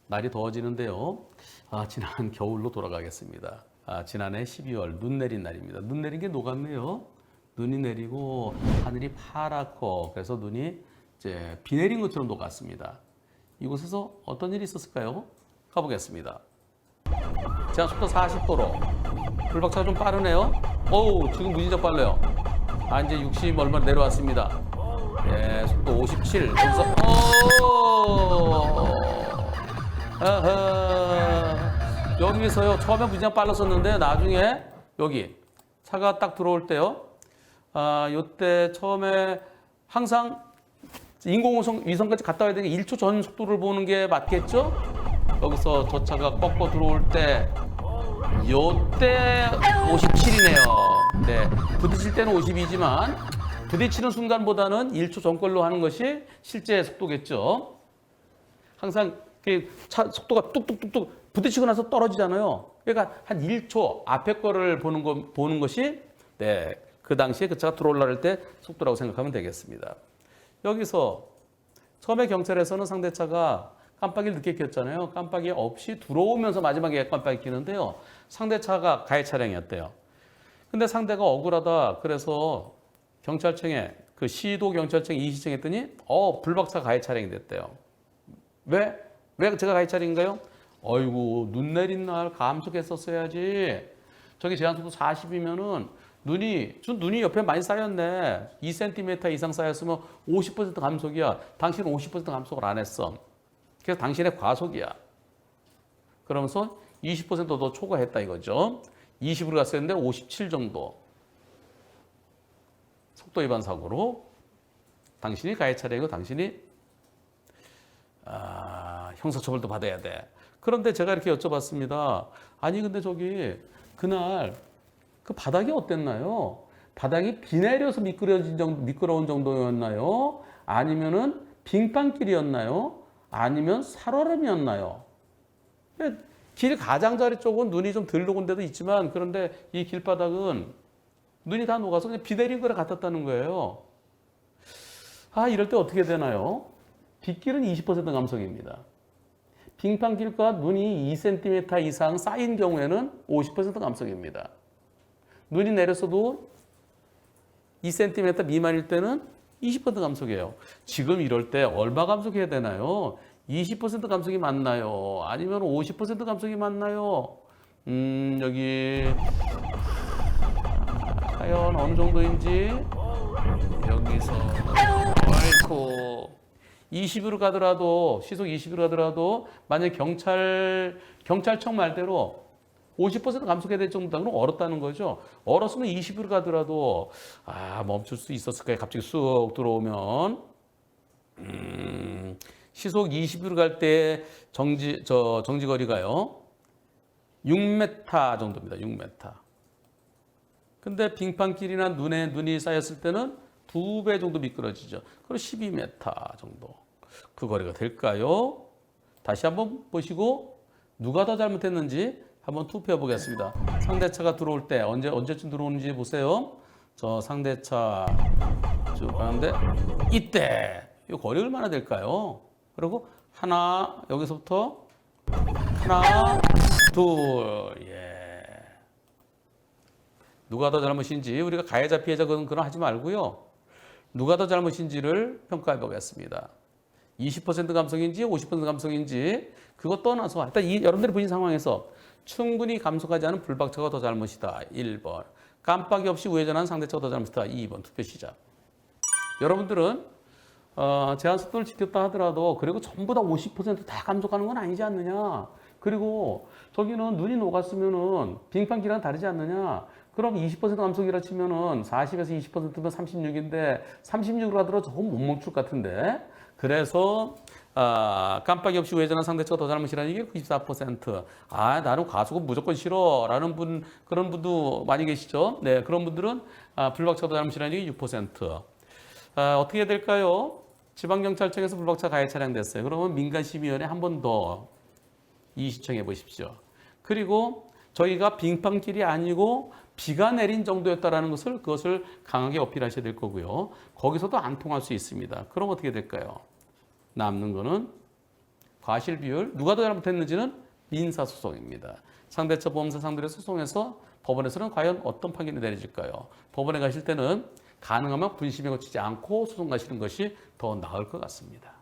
날이 더워지는데요. 지난 겨울로 돌아가겠습니다. 지난해 12월 눈 내린 날입니다. 눈 내린 게 녹았네요. 눈이 내리고 하늘이 파랗고 그래서 눈이 이제 비 내린 것처럼 녹았습니다. 이곳에서 어떤 일이 있었을까요? 가보겠습니다. 제한 속도 40도로 불박차가 좀 빠르네요. 어우, 지금 무진장 빨라요. 이제 60 얼마 내려왔습니다. 예, 속도 57. 여기서 여기서요. 처음에 무진장 빨랐었는데 나중에 여기 차가 딱 들어올 때요. 요때 처음에 항상 인공위성까지 갔다 와야 되는 게 1초 전 속도를 보는 게 맞겠죠? 여기서 저 차가 꺾고 들어올 때 요때 57이네요. 네, 부딪힐 때는 52지만 부딪히는 순간보다는 1초 전 걸로 하는 것이 실제 속도겠죠. 항상 차 속도가 뚝뚝뚝뚝 부딪히고 나서 떨어지잖아요. 그러니까 한 1초 앞에 거를 보는 것이 네, 그 당시에 그 차가 들어올라 때 속도라고 생각하면 되겠습니다. 여기서 처음에 경찰에서는 상대차가 깜빡이를 늦게 켰잖아요. 깜빡이 없이 들어오면서 마지막에 깜빡이 켜는데요. 상대차가 가해 차량이었대요. 근데 상대가 억울하다. 그래서 경찰청에 그 시도 경찰청 이시청에 했더니 불박차 가해 차량이 됐대요. 왜 제가 가해 차량인가요? 어이구, 눈 내린 날 감속했었어야지. 저기 제한속도 40이면은 눈이 옆에 많이 쌓였네. 2cm 이상 쌓였으면 50% 감속이야. 당신은 50% 감속을 안 했어. 그래서 당신의 과속이야. 그러면서 20%더 초과했다 이거죠. 20으로 갔어야 했는데 57 정도. 속도 위반 사고로 당신이 가해 차량이고 당신이 형사처벌도 받아야 돼. 그런데 제가 이렇게 여쭤봤습니다. 아니 근데 저기 그날 그 바닥이 어땠나요? 바닥이 비 내려서 미끄러운 정도였나요? 아니면은 빙판길이었나요? 아니면 살얼음이었나요? 길 가장자리 쪽은 눈이 좀 덜 녹은 데도 있지만 그런데 이 길바닥은 눈이 다 녹아서 그냥 비 내린 거랑 같았다는 거예요. 이럴 때 어떻게 되나요? 빗길은 20% 감속입니다. 빙판길과 눈이 2cm 이상 쌓인 경우에는 50% 감속입니다. 눈이 내렸어도 2cm 미만일 때는 20% 감속이에요. 지금 이럴 때 얼마 감속해야 되나요? 20% 감속이 맞나요? 아니면 50% 감속이 맞나요? 여기 과연 어느 정도인지 여기서 아이고 20으로 가더라도 시속 20으로 가더라도 만약 경찰청 말대로 50% 감속해야 될 정도다 그럼 얼었다는 거죠. 얼었으면 20으로 가더라도 멈출 수 있었을 거예요. 갑자기 쑥 들어오면 시속 20으로 갈 때 정지 거리가요 6m 정도입니다. 6m. 근데 빙판길이나 눈이 쌓였을 때는 2배 정도 미끄러지죠. 그럼 12m 정도. 그 거리가 될까요? 다시 한번 보시고 누가 더 잘못했는지 한번 투표해 보겠습니다. 상대차가 들어올 때 언제쯤 들어오는지 보세요. 저 상대차 쭉 가는데 이때 이 거리 얼마나 될까요? 그리고 여기서부터 하나, 둘, 누가 더 잘못인지 우리가 가해자 피해자 그런 하지 말고요. 누가 더 잘못인지를 평가해 보겠습니다. 20% 감속인지 50% 감속인지 그것 떠나서 일단 여러분들이 보신 상황에서 충분히 감속하지 않은 불박차가 더 잘못이다. 1번. 깜빡이 없이 우회전한 상대차가 더 잘못이다. 2번. 투표 시작. 여러분들은 제한 속도를 지켰다 하더라도 그리고 전부 다 50% 감속하는 건 아니지 않느냐. 그리고 저기는 눈이 녹았으면은 빙판길이랑 다르지 않느냐. 그럼 20% 감속이라 치면은 40에서 20%면 36인데 36으로 하더라도 조금 못 멈출 것 같은데. 그래서 깜빡이 없이 우회전한 상대차가 더 잘못이라는 게 94%. 나는 과속은 무조건 싫어. 라는 그런 분도 많이 계시죠. 네, 그런 분들은 불박차가 더 잘못이라는 게 6%. 어떻게 해야 될까요? 지방경찰청에서 불박차 가해 차량 됐어요. 그러면 민간심의위원회 한 번 더 이시청해 보십시오. 그리고 저희가 빙판길이 아니고 비가 내린 정도였다라는 그것을 강하게 어필하셔야 될 거고요. 거기서도 안 통할 수 있습니다. 그럼 어떻게 될까요? 남는 거는 과실 비율, 누가 더 잘못했는지는 민사소송입니다. 상대처 보험사 상대를 소송해서 법원에서는 과연 어떤 판결이 내려질까요? 법원에 가실 때는 가능하면 분심에 거치지 않고 소송 가시는 것이 더 나을 것 같습니다.